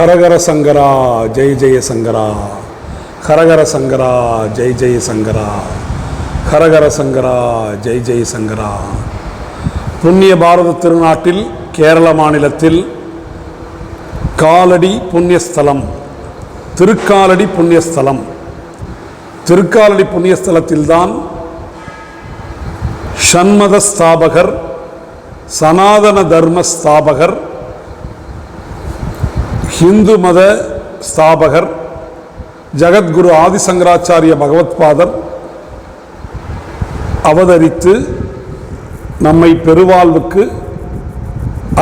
ஹரஹர சங்கரா ஜெய் ஜெய சங்கரா, ஹரஹர சங்கரா ஜெய் ஜெய சங்கரா, ஹரஹர சங்கரா ஜெய் ஜெய சங்கரா. புண்ணிய பாரத திருநாட்டில் கேரள மாநிலத்தில் காலடி புண்ணியஸ்தலம், திருக்காலடி புண்ணியஸ்தலம். திருக்காலடி புண்ணியஸ்தலத்தில்தான் ஷண்மத ஸ்தாபகர், சனாதன தர்ம ஸ்தாபகர், ஹிந்து மத ஸ்தாபகர் ஜகத்குரு ஆதிசங்கராச்சாரிய பகவத்பாதர் அவதரித்து நம்மை பெருவாழ்வுக்கு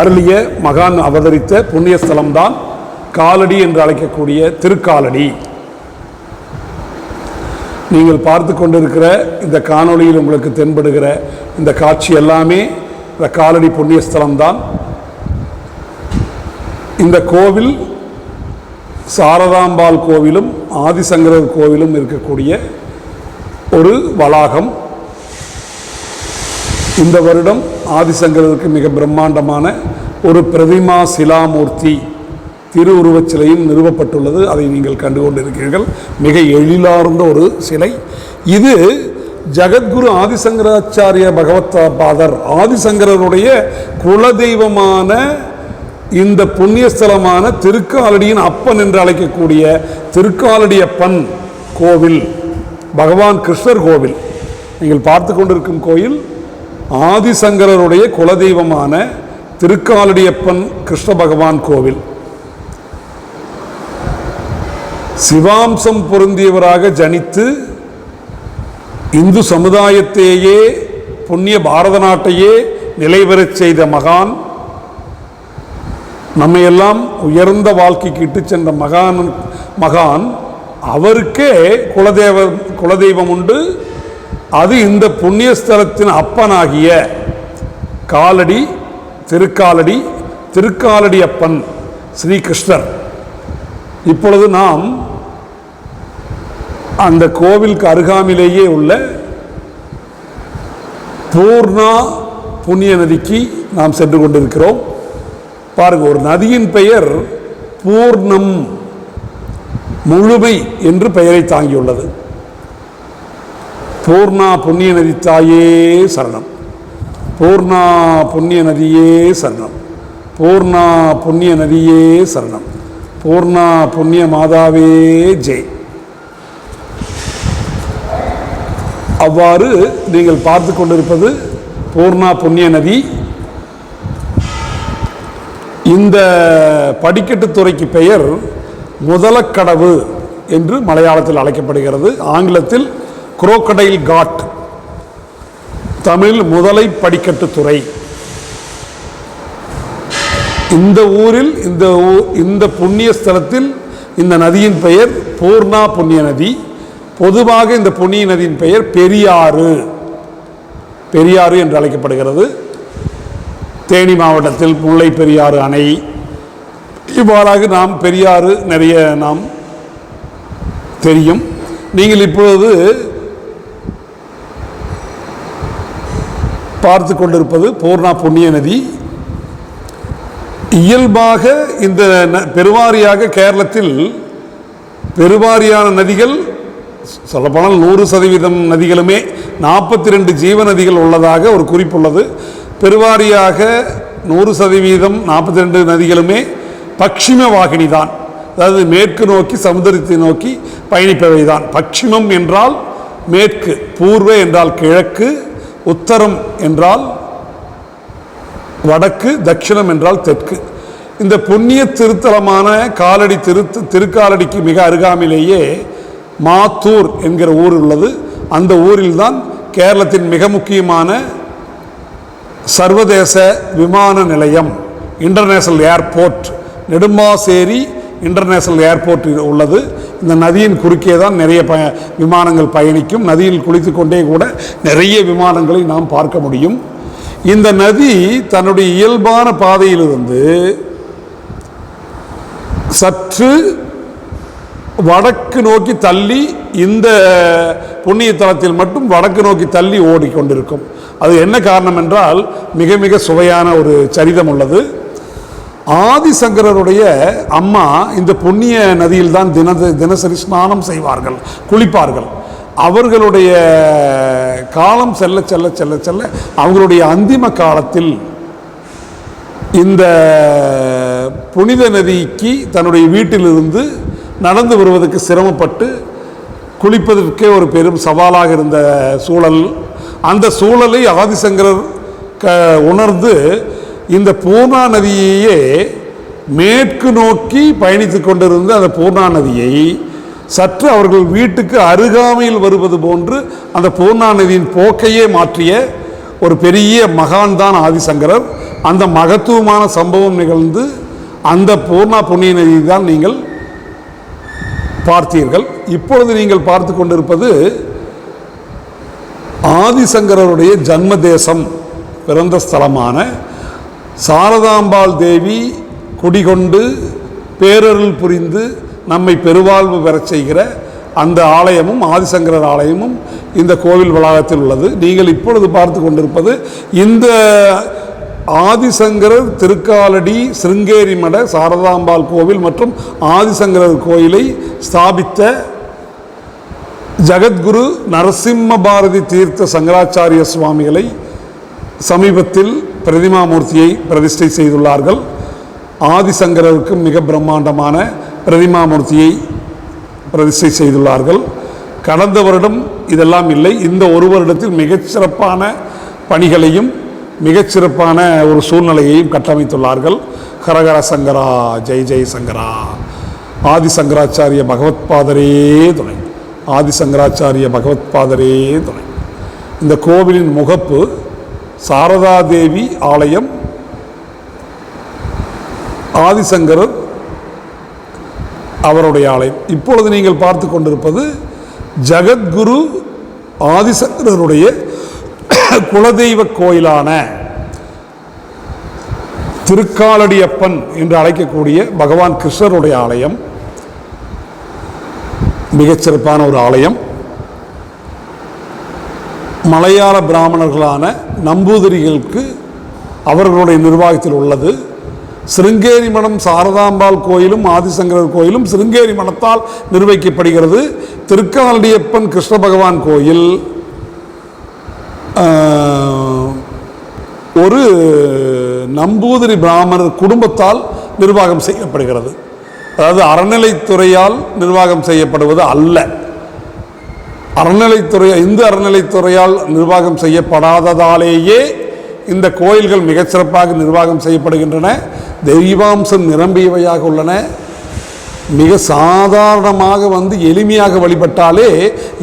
அருளிய மகான் அவதரித்த புண்ணியஸ்தலம்தான் காலடி என்று அழைக்கக்கூடிய திருக்காலடி. நீங்கள் பார்த்து கொண்டிருக்கிற இந்த காணொளியில் உங்களுக்கு தென்படுகிற இந்த காட்சி எல்லாமே இந்த காலடி புண்ணியஸ்தலம்தான். இந்த கோவில் சாரதாம்பாள் கோவிலும் ஆதிசங்கரர் கோவிலும் இருக்கக்கூடிய ஒரு வளாகம். இந்த வருடம் ஆதிசங்கரருக்கு மிக பிரம்மாண்டமான ஒரு பிரதிமா சிலாமூர்த்தி திருவுருவச் சிலையும் நிறுவப்பட்டுள்ளது. அதை நீங்கள் கண்டுகொண்டிருக்கிறீர்கள். மிக எழிலார்ந்த ஒரு சிலை. இது ஜகத்குரு ஆதிசங்கராச்சாரிய பகவத்பாதர் ஆதிசங்கரருடைய குலதெய்வமான இந்த புண்ணியஸ்தலமான திருக்காலடியின் அப்பன் என்று அழைக்கக்கூடிய திருக்காலடி அப்பன் கோவில், பகவான் கிருஷ்ணர் கோவில். நீங்கள் பார்த்து கொண்டிருக்கும் கோயில் ஆதிசங்கரருடைய குலதெய்வமான திருக்காலடியப்பன் கிருஷ்ண பகவான் கோவில். சிவாம்சம் பொருந்தியவராக ஜனித்து இந்து சமுதாயத்தையே புண்ணிய பாரத நாட்டையே நிலைபெறச் செய்த மகான், நம்மையெல்லாம் உயர்ந்த வாழ்க்கைக்கு இட்டு சென்ற மகான் அவருக்கே குலதெய்வம் உண்டு. அது இந்த புண்ணியஸ்தலத்தின் அப்பனாகிய காலடி திருக்காலடி அப்பன் ஸ்ரீகிருஷ்ணர். இப்பொழுது நாம் அந்த கோவிலுக்கு அருகாமையிலேயே உள்ள பூர்ணா புண்ணிய நதிக்கு நாம் சென்று கொண்டிருக்கிறோம். பாருங்க, ஒரு நதியின் பெயர் பூர்ணம், முழுமை என்று பெயரை தாங்கியுள்ளது. பூர்ணா புண்ணிய நதி தாயே சரணம், பூர்ணா புண்ணிய நதியே சரணம், பூர்ணா புண்ணிய நதியே சரணம், பூர்ணா புண்ணிய மாதாவே ஜெய். அவ்வாறு நீங்கள் பார்த்து கொண்டிருப்பது பூர்ணா புண்ணிய நதி. இந்த படிக்கட்டு துறைக்கு பெயர் முதலக்கடவு என்று மலையாளத்தில் அழைக்கப்படுகிறது. ஆங்கிலத்தில் குரோக்கடைல் காட், தமிழில் முதலை படிக்கட்டு துறை. இந்த ஊரில் இந்த புண்ணிய ஸ்தலத்தில் இந்த நதியின் பெயர் பூர்ணா புண்ணிய நதி. பொதுவாக இந்த புண்ணிய நதியின் பெயர் பெரியாறு என்று அழைக்கப்படுகிறது. தேனி மாவட்டத்தில் முல்லை பெரியாறு அணை, இவ்வாறாக நாம் பெரியாறு நிறைய நாம் தெரியும். நீங்கள் இப்பொழுது பார்த்து கொண்டிருப்பது பூர்ணா புண்ணிய நதி. இயல்பாக இந்த பெருவாரியாக கேரளத்தில் பெருவாரியான நதிகள் சொல்லப்போனால் 100% நதிகளுமே 42 ஜீவ நதிகள் உள்ளதாக ஒரு குறிப்புள்ளது. பெருவாரியாக 100% 42 நதிகளுமே பக்ஷிம வாகினி தான், அதாவது மேற்கு நோக்கி சமுத்திரத்தை நோக்கி பயணிப்பவை தான். பக்ஷிமம் என்றால் மேற்கு, பூர்வ என்றால் கிழக்கு, உத்தரம் என்றால் வடக்கு, தட்சிணம் என்றால் தெற்கு. இந்த புண்ணிய திருத்தலமான காலடி திருக்காலடிக்கு மிக அருகாமையிலேயே மாத்தூர் என்கிற ஊர் உள்ளது. அந்த ஊரில்தான் கேரளத்தின் மிக முக்கியமான சர்வதேச விமான நிலையம், இன்டர்நேஷனல் ஏர்போர்ட், நெடும்பாசேரி இன்டர்நேஷனல் ஏர்போர்ட் உள்ளது. இந்த நதியின் குறுக்கே தான் நிறைய விமானங்கள் பயணிக்கும். நதியில் குளித்து கொண்டே கூட நிறைய விமானங்களை நாம் பார்க்க முடியும். இந்த நதி தன்னுடைய இயல்பான பாதையிலிருந்து சற்று வடக்கு நோக்கி தள்ளி, இந்த புண்ணிய தலத்தில் மட்டும் வடக்கு நோக்கி தள்ளி ஓடிக்கொண்டிருக்கும். அது என்ன காரணம் என்றால் மிக மிக சுவையான ஒரு சரிதம் உள்ளது. ஆதிசங்கரருடைய அம்மா இந்த புண்ணிய நதியில் தான் தினசரி ஸ்நானம் செய்வார்கள், குளிப்பார்கள். அவர்களுடைய காலம் செல்ல செல்ல செல்ல செல்ல அவங்களுடைய அந்திம காலத்தில் இந்த புனித நதிக்கு தன்னுடைய வீட்டிலிருந்து நடந்து வருவதற்கு சிரமப்பட்டு குளிப்பதற்கே ஒரு பெரும் சவாலாக இருந்த சூழல். அந்த சூழலை ஆதிசங்கரர் உணர்ந்து இந்த பூர்ணா நதியையே மேற்கு நோக்கி பயணித்து கொண்டிருந்த அந்த பூர்ணா நதியை சற்று அவர்கள் வீட்டுக்கு அருகாமையில் வருவது போன்று அந்த பூர்ணா நதியின் போக்கையே மாற்றிய ஒரு பெரிய மகான் தான் ஆதிசங்கரர். அந்த மகத்துவமான சம்பவம் நிகழ்ந்து அந்த பூர்ணா புண்ணிய நதி தான் நீங்கள் பார்த்தீர்கள். இப்பொழுது நீங்கள் பார்த்து கொண்டிருப்பது ஆதிசங்கரருடைய ஜன்ம தேசம், பிறந்த ஸ்தலமான சாரதாம்பாள் தேவி குடிகொண்டு பேரருள் புரிந்து நம்மை பெருவாழ்வு பெறச் செய்கிற அந்த ஆலயமும் ஆதிசங்கரர் ஆலயமும் இந்த கோவில் வளாகத்தில் உள்ளது. நீங்கள் இப்பொழுது பார்த்து கொண்டிருப்பது இந்த ஆதிசங்கரர் திருக்காலடி சிருங்கேரி மட சாரதாம்பாள் கோவில் மற்றும் ஆதிசங்கரர் கோயிலை ஸ்தாபித்த ஜகத்குரு நரசிம்ம பாரதி தீர்த்த சங்கராச்சாரிய சுவாமிகளை சமீபத்தில் பிரதிமாமூர்த்தியை பிரதிஷ்டை செய்துள்ளார்கள். ஆதிசங்கரருக்கு மிக பிரம்மாண்டமான பிரதிமாமூர்த்தியை பிரதிஷ்டை செய்துள்ளார்கள். கடந்த வருடம் இதெல்லாம் இல்லை, இந்த ஒரு வருடத்தில் மிகச்சிறப்பான பணிகளையும் மிகச்சிறப்பான ஒரு சூழ்நிலையையும் கட்டமைத்துள்ளார்கள். ஹரஹர சங்கரா, ஜெய் ஜெய் சங்கரா. ஆதிசங்கராச்சாரிய பகவத் பாதரே துணை, ஆதிசங்கராச்சாரிய பகவத் பாதரே துணை. இந்த கோவிலின் முகப்பு சாரதாதேவி ஆலயம், ஆதிசங்கரர் அவருடைய ஆலயம். இப்பொழுது நீங்கள் பார்த்து கொண்டிருப்பது ஜகத்குரு ஆதிசங்கரருடைய குலதெய்வ கோயிலான திருக்காலடியப்பன் என்று அழைக்கக்கூடிய பகவான் கிருஷ்ணருடைய ஆலயம். மிகச்சிறப்பான ஒரு ஆலயம். மலையாள பிராமணர்களான நம்பூதிரிகளுக்கு அவர்களுடைய நிர்வாகத்தில் உள்ளது. சிருங்கேரி மடம் சாரதாம்பாள் கோயிலும் ஆதிசங்கரர் கோயிலும் சிருங்கேரி மடத்தால் நிர்வகிக்கப்படுகிறது. திருக்காலடியப்பன் கிருஷ்ண பகவான் கோயில் ஒரு நம்பூதிரி பிராமணர் குடும்பத்தால் நிர்வாகம் செய்யப்படுகிறது. அதாவது அறநிலைத்துறையால் நிர்வாகம் செய்யப்படுவது அல்ல. இந்து அறநிலைத்துறையால் நிர்வாகம் செய்யப்படாததாலேயே இந்த கோயில்கள் மிகச்சிறப்பாக நிர்வாகம் செய்யப்படுகின்றன. தெய்வாம்சம் நிரம்பியவையாக உள்ளன. மிக சாதாரணமாக எளிமையாக வழிபட்டாலே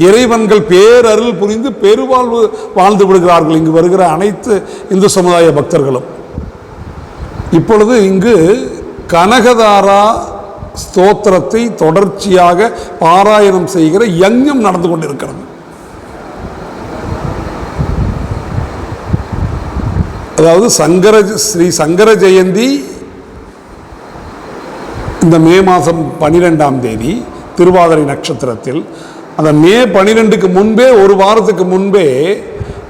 இறைவன்கள் பேரருள் புரிந்து பெருவாழ்வு வாழ்ந்து விடுகிறார்கள் இங்கு வருகிற அனைத்து இந்து சமுதாய பக்தர்களும். இப்பொழுது இங்கு கனகதாரா ஸ்தோத்திரத்தை தொடர்ச்சியாக பாராயணம் செய்கிற யஞ்ஞம் நடந்து கொண்டிருக்கிறது. அதாவது ஸ்ரீ சங்கர ஜெயந்தி இந்த மே மாதம் 12ஆம் தேதி திருவாதிரை நட்சத்திரத்தில், அந்த மே 12க்கு முன்பே ஒரு வாரத்துக்கு முன்பே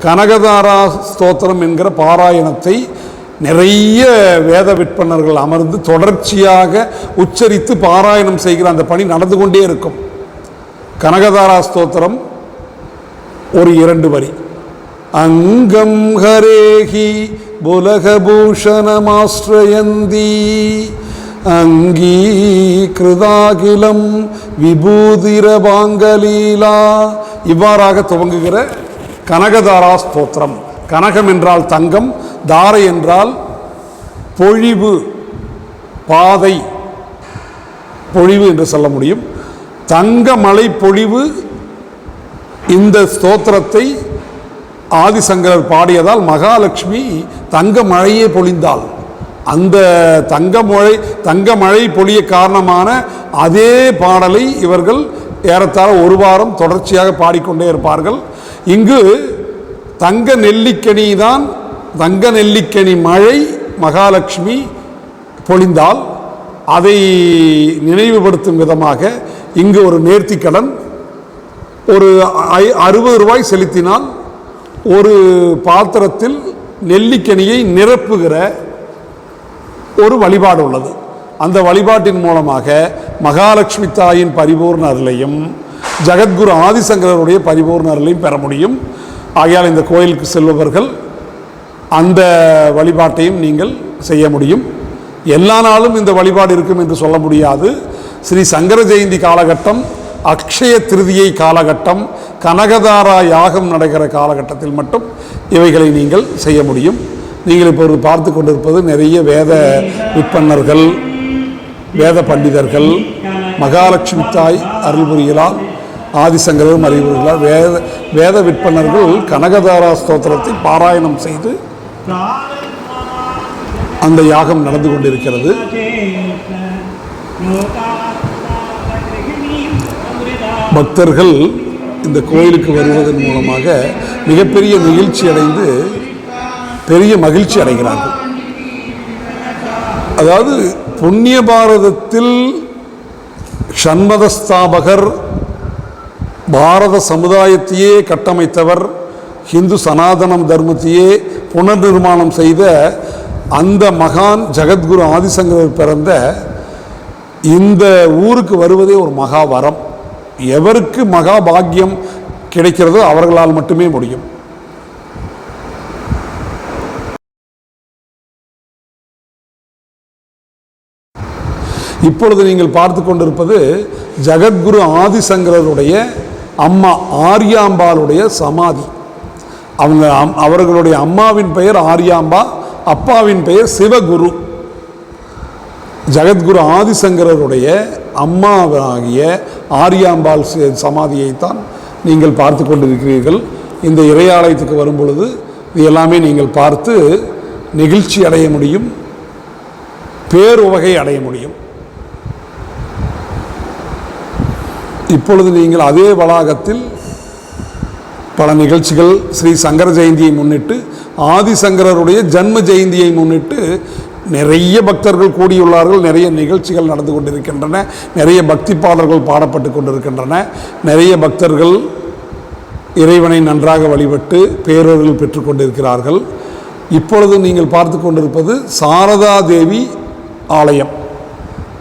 கனகதாரா ஸ்தோத்திரம் என்கிற பாராயணத்தை நிறைய வேத விற்பனர்கள் அமர்ந்து தொடர்ச்சியாக உச்சரித்து பாராயணம் செய்கிற அந்த பணி நடந்து கொண்டே இருக்கும். கனகதாரா ஸ்தோத்திரம் ஒரு 2 வரி. அங்கம் ஹரேஹி புலகபூஷணமாஸ்ரயந்தி அங்கீகிருதாகிலம் விபூதிரபாங்கலீலா. இவ்வாறாக துவங்குகிற கனகதாரா ஸ்தோத்திரம். கனகம் என்றால் தங்கம், தாரை என்றால் பொழிவு, பாதை, பொழிவு என்று சொல்ல முடியும். தங்க மலை பொழிவு. இந்த ஸ்தோத்திரத்தை ஆதிசங்கரர் பாடியதால் மகாலட்சுமி தங்க மழையே பொழிந்தாள். அந்த தங்க மழை பொழிய காரணமான அதே பாடலை இவர்கள் ஏறத்தாழ ஒரு வாரம் தொடர்ச்சியாக பாடிக்கொண்டே இருப்பார்கள். இங்கு தங்க நெல்லிக்கனி தான், தங்க நெல்லிக்கனி மழை மகாலட்சுமி பொழிந்தால் அதை நினைவுபடுத்தும் விதமாக இங்கு ஒரு நேர்த்திக்கடன். ஒரு 60 ரூபாய் செலுத்தினால் ஒரு பாத்திரத்தில் நெல்லிக்கனியை நிரப்புகிற ஒரு வழிபாடு உள்ளது. அந்த வழிபாட்டின் மூலமாக மகாலட்சுமி தாயின் பரிபூர்ண அருளையும் ஜகத்குரு ஆதிசங்கரருடைய பரிபூர்ண அருளையும் பெற முடியும். ஆகையால் இந்த கோயிலுக்கு செல்பவர்கள் அந்த வழிபாட்டையும் நீங்கள் செய்ய முடியும். எல்லா நாளும் இந்த வழிபாடு இருக்கும் என்று சொல்ல முடியாது. ஸ்ரீ சங்கர ஜெயந்தி காலகட்டம், அக்ஷய திருதியை காலகட்டம், கனகதாரா யாகம் நடக்கிற காலகட்டத்தில் மட்டும் இவைகளை நீங்கள் செய்ய முடியும். நீங்கள் இப்போது பார்த்து கொண்டிருப்பது நிறைய வேத விற்பன்னர்கள், வேத பண்டிதர்கள், மகாலட்சுமி தாய் அருள் புரிகிறார், ஆதிசங்கரும் அறிவுறுகிறார். வேத விற்பனர்கள் கனகதாரா ஸ்தோத்திரத்தை பாராயணம் செய்து அந்த யாகம் நடந்து கொண்டிருக்கிறது. பக்தர்கள் இந்த கோயிலுக்கு வருவதன் மூலமாக மிகப்பெரிய நிகழ்ச்சி அடைந்து பெரிய மகிழ்ச்சி அடைகிறார்கள். அதாவது புண்ணிய பாரதத்தில் ஷண்மதஸ்தாபகர், பாரத சமுதாயத்தையே கட்டமைத்தவர், ஹிந்து சனாதனம் தர்மத்தையே புனர் நிர்மாணம் செய்த அந்த மகான் ஜகத்குரு ஆதிசங்கரர் பிறந்த இந்த ஊருக்கு வருவதே ஒரு மகா வரம். எவருக்கு மகா பாக்கியம் கிடைக்கிறதோ அவர்களால் மட்டுமே முடியும். இப்பொழுது நீங்கள் பார்த்து கொண்டிருப்பது ஜகத்குரு ஆதிசங்கரருடைய அம்மா ஆரியாம்பாளுடைய சமாதி. அவர்களுடைய அம்மாவின் பெயர் ஆரியாம்பா, அப்பாவின் பெயர் சிவகுரு. ஜகத்குரு ஆதிசங்கரருடைய அம்மாவாகிய ஆரியாம்பாள் சமாதியைத்தான் நீங்கள் பார்த்து கொண்டிருக்கிறீர்கள். இந்த இறையாலயத்துக்கு வரும் பொழுது இது எல்லாமே நீங்கள் பார்த்து நெகிழ்ச்சி அடைய முடியும், பேருவகை அடைய முடியும். இப்பொழுது நீங்கள் அதே வளாகத்தில் பல நிகழ்ச்சிகள், ஸ்ரீ சங்கர ஜெயந்தியை முன்னிட்டு, ஆதிசங்கரருடைய ஜன்ம ஜெயந்தியை முன்னிட்டு நிறைய பக்தர்கள் கூடியுள்ளார்கள். நிறைய நிகழ்ச்சிகள் நடந்து கொண்டிருக்கின்றன. நிறைய பக்தி பாடல்கள் பாடப்பட்டு கொண்டிருக்கின்றன. நிறைய பக்தர்கள் இறைவனை நன்றாக வழிபட்டு பேரருள் பெற்று கொண்டிருக்கிறார்கள். இப்பொழுது நீங்கள் பார்த்து கொண்டிருப்பது சாரதா தேவி ஆலயம்.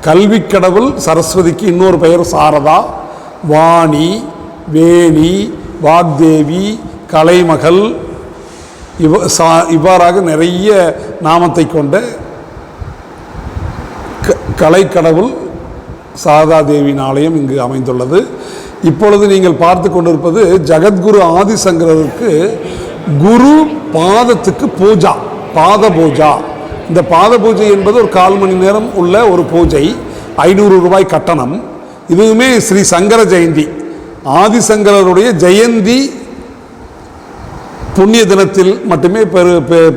கல்வி கடவுள் சரஸ்வதிக்கு இன்னொரு பெயர் சாரதா, வாணி, வேணி, வாக்தேவி, கலைமகள், இவ்வாறாக நிறைய நாமத்தை கொண்ட கலைக்கடவுள் சாரதா தேவியின் ஆலயம் இங்கு அமைந்துள்ளது. இப்பொழுது நீங்கள் பார்த்து கொண்டிருப்பது ஜகத்குரு ஆதிசங்கரருக்கு குரு பாதத்துக்கு பூஜா, பாத பூஜா. இந்த பாத பூஜை என்பது ஒரு 1/4 மணி நேரம் உள்ள ஒரு பூஜை, 500 ரூபாய் கட்டணம். இதுவுமே ஸ்ரீ சங்கர ஜெயந்தி, ஆதிசங்கரருடைய ஜெயந்தி புண்ணிய தினத்தில் மட்டுமே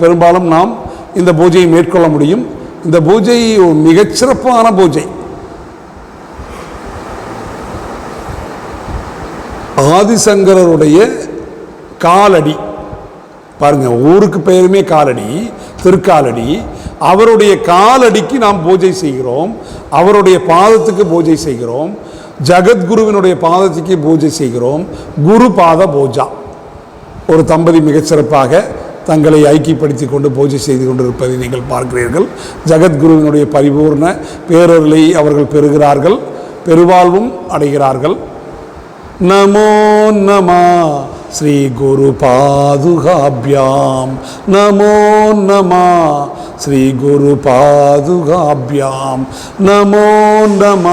பெரும்பாலும் நாம் இந்த பூஜையை மேற்கொள்ள முடியும். இந்த பூஜை மிகச்சிறப்பான பூஜை. ஆதிசங்கரருடைய காலடி பாருங்க, ஊருக்கு பெயருமே காலடி, திருக்காலடி. அவருடைய காலடிக்கு நாம் பூஜை செய்கிறோம், அவருடைய பாதத்துக்கு பூஜை செய்கிறோம், ஜகத்குருவினுடைய பாதத்துக்கு பூஜை செய்கிறோம். குரு பாத பூஜா. ஒரு தம்பதி மிகச்சிறப்பாக தங்களை ஐக்கியப்படுத்தி கொண்டு பூஜை செய்து கொண்டிருப்பதை நீங்கள் பார்க்கிறீர்கள். ஜகத்குருவினுடைய பரிபூர்ண பேரருளை அவர்கள் பெறுகிறார்கள், பெருவாழ்வும் அடைகிறார்கள். நமோ நம ஸ்ரீ குரு பாதுகாபியாம், நமோ நம ஸ்ரீ குரு பாதுகாபியாம், நமோ நம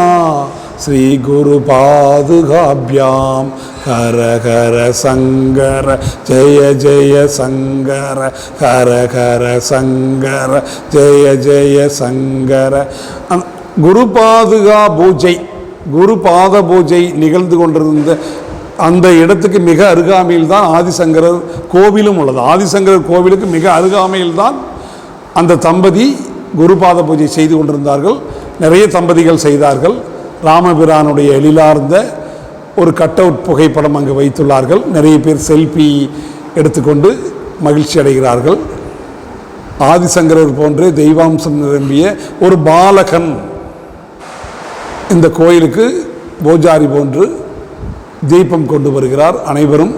ஸ்ரீ குரு பாதுகாபியாம். ஹர ஹர சங்கர ஜெய ஜெய சங்கர, ஹர ஹர சங்கர ஜெய ஜெய சங்கர. குரு பாதுகா பூஜை, குரு பாத பூஜை நிகழ்ந்து கொண்டிருந்த அந்த இடத்துக்கு மிக அருகாமையில் தான் ஆதிசங்கரர் கோவிலும் உள்ளது. ஆதிசங்கரர் கோவிலுக்கு மிக அருகாமையில் தான் அந்த தம்பதி குருபாத பூஜை செய்து கொண்டிருந்தார்கள். நிறைய தம்பதிகள் செய்தார்கள். ராமபிரானுடைய எழிலார்ந்த ஒரு கட் அவுட் புகைப்படம் அங்கு வைத்துள்ளார்கள். நிறைய பேர் செல்ஃபி எடுத்துக்கொண்டு மகிழ்ச்சி அடைகிறார்கள். ஆதிசங்கரர் போன்றே தெய்வாம்சம் நிரம்பிய ஒரு பாலகன் இந்த கோயிலுக்கு பூஜாரி போன்று தீபம் கொண்டு வருகிறார். அனைவரும்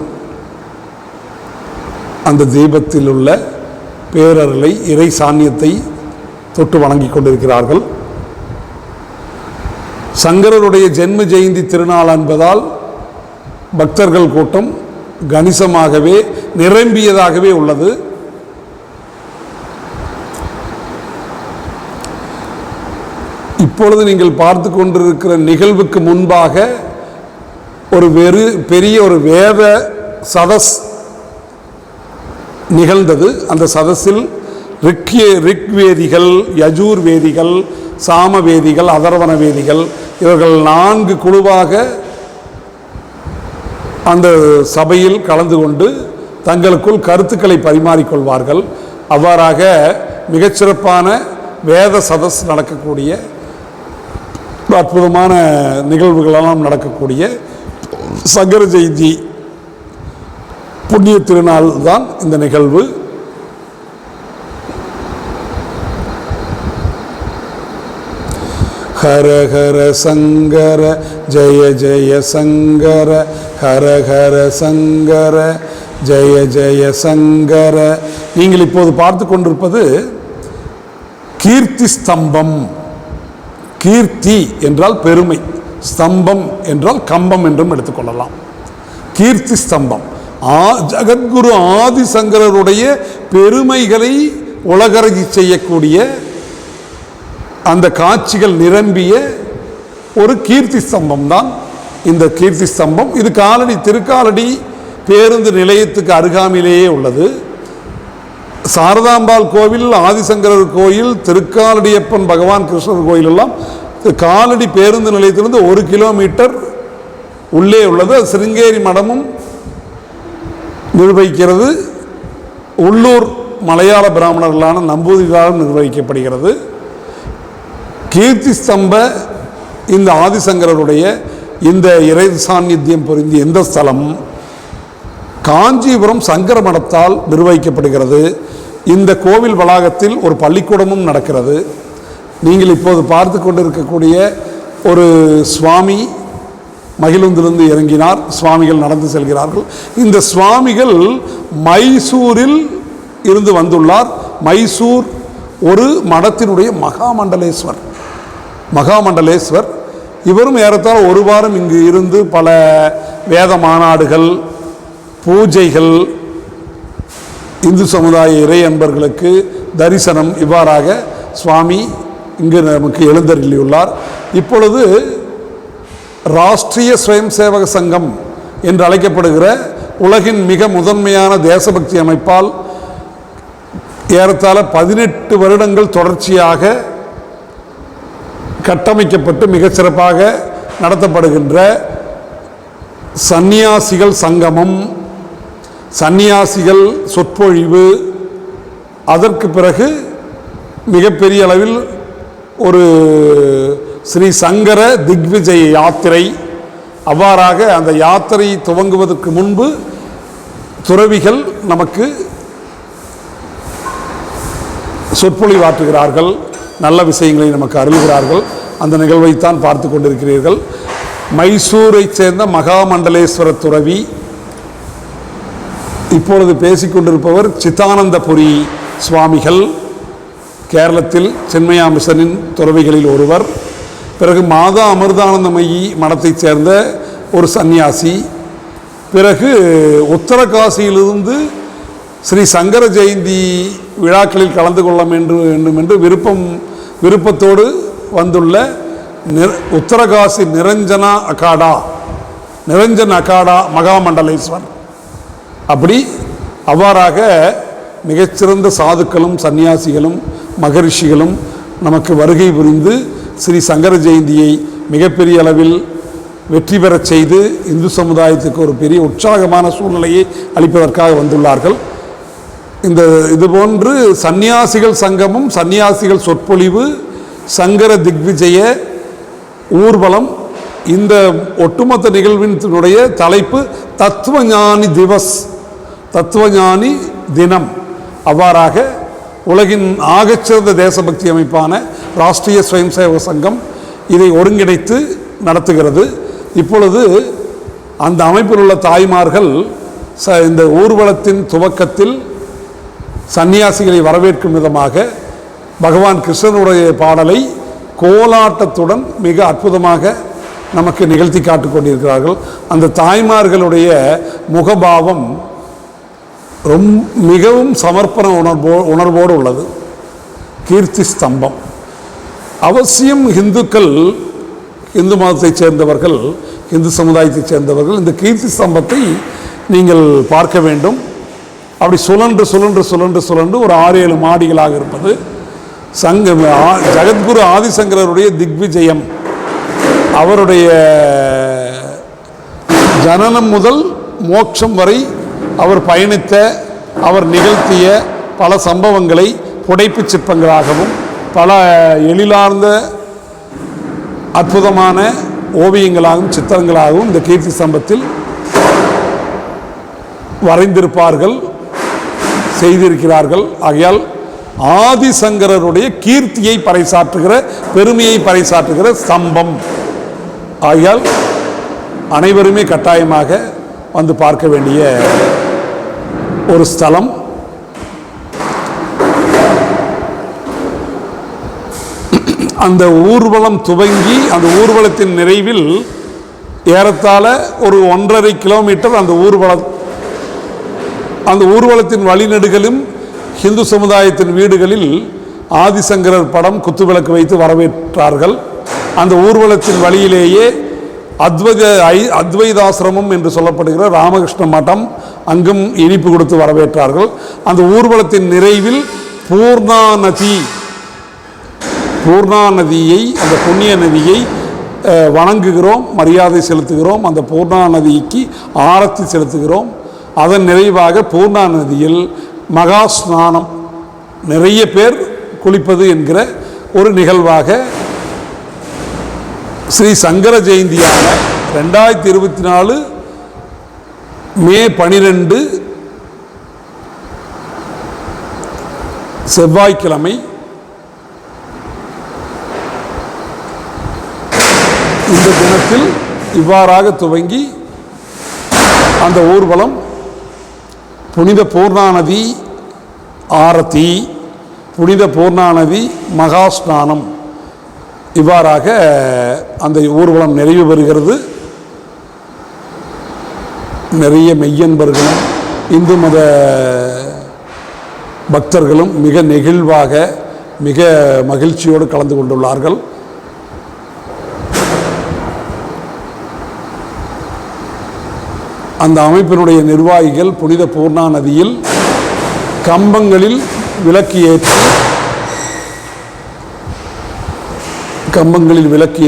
அந்த தீபத்தில் உள்ள பேரருளை, இறை சாநியத்தை தொட்டு வணங்கி கொண்டிருக்கிறார்கள். சங்கரருடைய ஜென்ம ஜெயந்தி திருநாள் என்பதால் பக்தர்கள் கூட்டம் கணிசமாகவே நிரம்பியதாகவே உள்ளது. இப்பொழுது நீங்கள் பார்த்து கொண்டிருக்கிற நிகழ்வுக்கு முன்பாக ஒரு பெரிய ஒரு வேத சதஸ் நிகழ்ந்தது. அந்த சதஸில் ரிக்வேதிகள், யஜூர் வேதிகள், சாமவேதிகள், அதர்வன வேதிகள் இவர்கள் 4 குழுவாக அந்த சபையில் கலந்து கொண்டு தங்களுக்குள் கருத்துக்களை பரிமாறிக்கொள்வார்கள். அவ்வாறாக மிகச்சிறப்பான வேத சதஸ் நடக்கக்கூடிய அற்புதமான நிகழ்வுகளெல்லாம் நடக்கக்கூடிய சங்கர ஜெயந்தி புண்ணிய திருநாள் தான் இந்த நிகழ்வு. ஹர ஹர சங்கர ஜெய ஜெய சங்கர, ஹர ஹர சங்கர ஜெய ஜெய சங்கர. நீங்கள் இப்போது பார்த்து கொண்டிருப்பது கீர்த்தி ஸ்தம்பம். கீர்த்தி என்றால் பெருமை, ஸ்தம்பம் என்றால் கம்பம் என்றும் எடுத்துக்கொள்ளலாம். கீர்த்தி ஸ்தம்பம் ஜகத்குரு ஆதிசங்கரருடைய பெருமைகளை உலகறிய செய்யக்கூடிய அந்த காட்சிகள் நிரம்பிய ஒரு கீர்த்தி ஸ்தம்பம் தான் இந்த கீர்த்தி ஸ்தம்பம். இது திருக்காலடி பேருந்து நிலையத்துக்கு அருகாமையிலேயே உள்ளது. சாரதாம்பாள் கோவில், ஆதிசங்கரர் கோயில், திருக்காலடியப்பன் பகவான் கிருஷ்ணர் கோயில் எல்லாம் காலடி பேருந்து நிலையத்திலிருந்து 1 கிலோமீட்டர் உள்ளே உள்ளது. சிருங்கேரி மடமும் நிர்வகிக்கிறது. உள்ளூர் மலையாள பிராமணர்களான நம்பூதிரிகளால் நிர்வகிக்கப்படுகிறது. கீர்த்தி ஸ்தம்ப இந்த ஆதிசங்கரருடைய இந்த இறை சாநித்தியம் பொருந்திய இந்த ஸ்தலம் காஞ்சிபுரம் சங்கர மடத்தால் நிர்வகிக்கப்படுகிறது. இந்த கோவில் வளாகத்தில் ஒரு பள்ளிக்கூடமும் நடக்கிறது. நீங்கள் இப்போது பார்த்து கொண்டிருக்கக்கூடிய ஒரு சுவாமி மகிழுந்திலிருந்து இறங்கினார். சுவாமிகள் நடந்து செல்கிறார்கள். இந்த சுவாமிகள் மைசூரில் இருந்து வந்துள்ளார். மைசூர் ஒரு மடத்தினுடைய மகாமண்டலேஸ்வர். இவரும் ஏறத்தாழ 1 வாரம் இங்கு இருந்து பல வேத மாநாடுகள், பூஜைகள், இந்து சமுதாய இறை அன்பர்களுக்கு தரிசனம், இவ்வாறாக சுவாமி இங்கு நமக்கு எழுந்தருளியுள்ளார். இப்பொழுது ராஷ்டிரிய ஸ்வயம் சேவக சங்கம் என்று அழைக்கப்படுகிற உலகின் மிக முதன்மையான தேசபக்தி அமைப்பால் ஏறத்தாழ 18 வருடங்கள் தொடர்ச்சியாக கட்டமைக்கப்பட்டு மிகச்சிறப்பாக நடத்தப்படுகின்ற சந்நியாசிகள் சங்கமம், சந்நியாசிகள் சொற்பொழிவு, அதற்கு பிறகு மிகப்பெரிய அளவில் ஒரு ஸ்ரீ சங்கர திக்விஜய யாத்திரை. அவ்வாறாக அந்த யாத்திரை துவங்குவதற்கு முன்பு துறவிகள் நமக்கு சொற்பொழிவாற்றுகிறார்கள், நல்ல விஷயங்களை நமக்கு அருள்கிறார்கள். அந்த நிகழ்வைத்தான் பார்த்து கொண்டிருக்கிறீர்கள். மைசூரை சேர்ந்த மகாமண்டலேஸ்வர துறவி. இப்பொழுது பேசிக்கொண்டிருப்பவர் சித்தானந்தபுரி சுவாமிகள், கேரளத்தில் சின்மயா மிஷனின் துறவிகளில் ஒருவர். பிறகு மாதா அமிர்தானந்தமயி மடத்தைச் சேர்ந்த ஒரு சந்நியாசி. பிறகு உத்தரகாசியிலிருந்து ஸ்ரீ சங்கர ஜெயந்தி விழாக்களில் கலந்து கொள்ள வேண்டும் என்று விருப்பத்தோடு வந்துள்ள உத்தரகாசி நிரஞ்சன அகாடா மகாமண்டலேஸ்வர். அவ்வாறாக மிகச்சிறந்த சாதுக்களும் சன்னியாசிகளும் மகரிஷிகளும் நமக்கு வருகை புரிந்து ஸ்ரீ சங்கர ஜெயந்தியை மிகப்பெரிய அளவில் வெற்றி பெறச் செய்து இந்து சமுதாயத்துக்கு ஒரு பெரிய உற்சாகமான சூழ்நிலையை அளிப்பதற்காக வந்துள்ளார்கள். இதுபோன்று சந்நியாசிகள் சங்கமும், சந்நியாசிகள் சொற்பொழிவு, சங்கர திக்விஜய ஊர்வலம், இந்த ஒட்டுமொத்த நிகழ்வினுடைய தலைப்பு தத்துவஞானி திவஸ், தத்துவஞானி தினம். அவ்வாறாக உலகின் ஆகச்சிறந்த தேசபக்தி அமைப்பான ராஷ்டிரிய ஸ்வயம் சேவக சங்கம் இதை ஒருங்கிணைத்து நடத்துகிறது. இப்பொழுது அந்த அமைப்பில் உள்ள தாய்மார்கள் இந்த ஊர்வலத்தின் துவக்கத்தில் சன்னியாசிகளை வரவேற்கும் விதமாக பகவான் கிருஷ்ணனுடைய பாடலை கோலாட்டத்துடன் மிக அற்புதமாக நமக்கு நிகழ்த்தி காட்டிக் கொண்டிருக்கிறார்கள். அந்த தாய்மார்களுடைய முகபாவம் மிகவும் சமர்ப்பண உணர்வோடு உள்ளது. கீர்த்தி ஸ்தம்பம் அவசியம் இந்துக்கள், இந்து மதத்தைச் சேர்ந்தவர்கள், இந்து சமுதாயத்தைச் சேர்ந்தவர்கள் இந்த கீர்த்தி ஸ்தம்பத்தை நீங்கள் பார்க்க வேண்டும். அப்படி சுழன்று சுழன்று சுழன்று சுழன்று ஒரு 6-7 மாடிகளாக இருப்பது ஜகத்குரு ஆதிசங்கரருடைய திக்விஜயம். அவருடைய ஜனனம் முதல் மோட்சம் வரை அவர் பயணித்த, அவர் நிகழ்த்திய பல சம்பவங்களை புடைப்பு சிற்பங்களாகவும் பல எழிலார்ந்த அற்புதமான ஓவியங்களாகவும் சித்திரங்களாகவும் இந்த கீர்த்தி ஸ்தம்பத்தில் வரைந்திருப்பார்கள், செய்திருக்கிறார்கள். ஆகையால் ஆதிசங்கரருடைய கீர்த்தியை பறைசாற்றுகிற, பெருமையை பறைசாற்றுகிற ஸ்தம்பம். ஆகையால் அனைவருமே கட்டாயமாக வந்து பார்க்க வேண்டிய ஒரு ஸ்தலம். அந்த ஊர்வலம் துவங்கி அந்த ஊர்வலத்தின் நிறைவில் ஏறத்தாழ ஒரு 1.5 கிலோமீட்டர் அந்த ஊர்வலத்தின் வழிநெடுகளும் ஹிந்து சமுதாயத்தின் வீடுகளில் ஆதிசங்கரர் படம் குத்துவிளக்கு வைத்து வரவேற்றார்கள். அந்த ஊர்வலத்தின் வழியிலேயே அத்வைதாசிரமம் என்று சொல்லப்படுகிற ராமகிருஷ்ண மடம், அங்கும் இனிப்பு கொடுத்து வரவேற்றார்கள். அந்த ஊர்வலத்தின் நிறைவில் பூர்ணா நதியை, அந்த புண்ணிய நதியை வணங்குகிறோம், மரியாதை செலுத்துகிறோம். அந்த பூர்ணா நதிக்கு ஆரத்தி செலுத்துகிறோம். அதன் நிறைவாக பூர்ணா நதியில் மகா ஸ்நானம், நிறைய பேர் குளிப்பது என்கிற ஒரு நிகழ்வாக ஸ்ரீ சங்கர ஜெயந்தியான 2024 மே 12 செவ்வாய்க்கிழமை இந்த தினத்தில் இவ்வாறாக துவங்கி அந்த ஊர்வலம் புனித பூர்ணாநதி ஆரத்தி, புனித பூர்ணாநதி மகா ஸ்நானம், இவ்வாறாக அந்த ஊர்வலம் நிறைவு பெறுகிறது. நிறைய மெய்யன்பர்களும் இந்து மத பக்தர்களும் மிக நெகிழ்வாக, மிக மகிழ்ச்சியோடு கலந்து கொண்டுள்ளார்கள். அந்த அமைப்பினுடைய நிர்வாகிகள் புனித பூர்ணா நதியில் கம்பங்களில் விளக்கு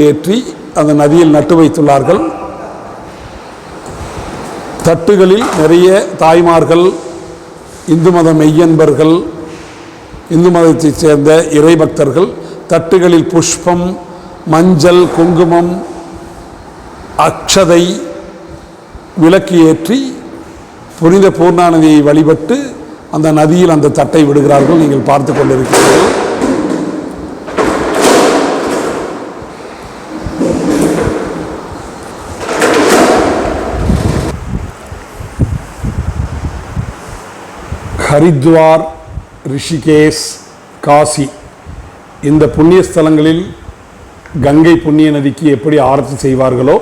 ஏற்றி அந்த நதியில் நட்டு வைத்துள்ளார்கள். தட்டுகளில் நிறைய தாய்மார்கள், இந்து மத மெய்யன்பர்கள், இந்து மதத்தைச் சேர்ந்த இறைபக்தர்கள் தட்டுகளில் புஷ்பம், மஞ்சள், குங்குமம், அக்ஷதை விளக்கு ஏற்றி புனித பூர்ணா நதியை வழிபட்டு அந்த நதியில் அந்த தட்டை விடுகிறார்கள். நீங்கள் பார்த்து கொண்டிருக்கிறீர்கள். ஹரித்வார், ரிஷிகேஷ், காசி இந்த புண்ணிய ஸ்தலங்களில் கங்கை புண்ணிய நதிக்கு எப்படி ஆரத்தி செய்வார்களோ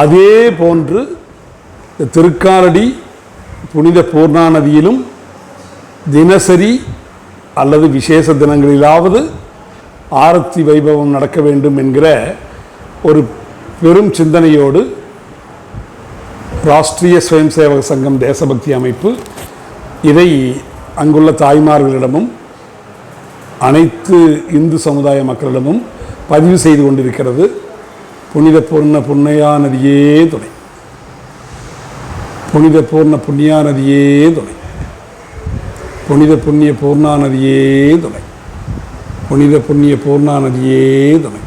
அதே போன்று திருக்காலடி புனித பூர்ணா நதியிலும் தினசரி அல்லது விசேஷ தினங்களிலாவது ஆரத்தி வைபவம் நடக்க வேண்டும் என்கிற ஒரு பெரும் சிந்தனையோடு ராஷ்டிரிய ஸ்வயம் சேவக சங்கம் தேசபக்தி அமைப்பு இதை அங்குள்ள தாய்மார்களிடமும் அனைத்து இந்து சமுதாய மக்களிடமும் பதிவு செய்து கொண்டிருக்கிறது. புனித பூர்ண புண்ணியா நதியே துணை, புனித பூர்ண புண்ணியா நதியே துணை, புனித புண்ணிய பூர்ணா நதியே துணை, புனித புண்ணிய பூர்ணா நதியே துணை.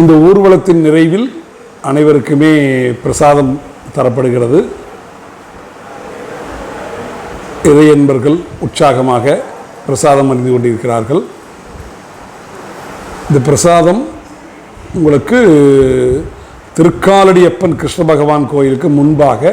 இந்த ஊர்வலத்தின் நிறைவில் அனைவருக்குமே பிரசாதம் தரப்படுகிறது. இறையன்பர்கள் உற்சாகமாக பிரசாதம் அறிந்து கொண்டிருக்கிறார்கள். இந்த பிரசாதம் உங்களுக்கு திருக்காலடியப்பன் கிருஷ்ண பகவான் கோயிலுக்கு முன்பாக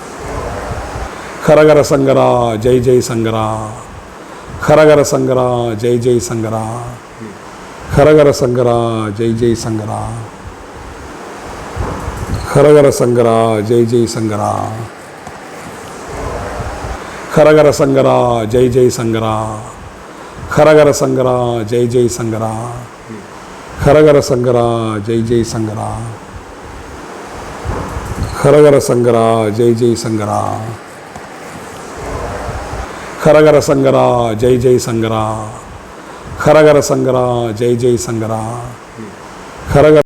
ஹரஹர சங்கரா ஜெய் ஜெய் சங்கரா. ஹரஹர சங்கரா ஜெய் ஜெய் சங்கரா. ஹரஹர சங்கரா ஜெய் ஜெய் சங்கரா. ஹரஹர சங்கரா ஜெய் ஜெய் சங்கரா. ஹரஹர சங்கரா ஜெய் ஜெய் சங்கரா. ஹரஹர சங்கரா ஜெய் ஜெய் சங்கரா. ஹரஹர சங்கரா ஜெய் ஜெய் சங்கரா. ஹரஹர சங்கரா ஜெய் ஜெய் சங்கரா. ஹரஹர சங்கரா ஜெய் ஜெய் சங்கரா. ஹரஹர சங்கரா ஜெய் ஜெய் சங்கரா. ஹரஹர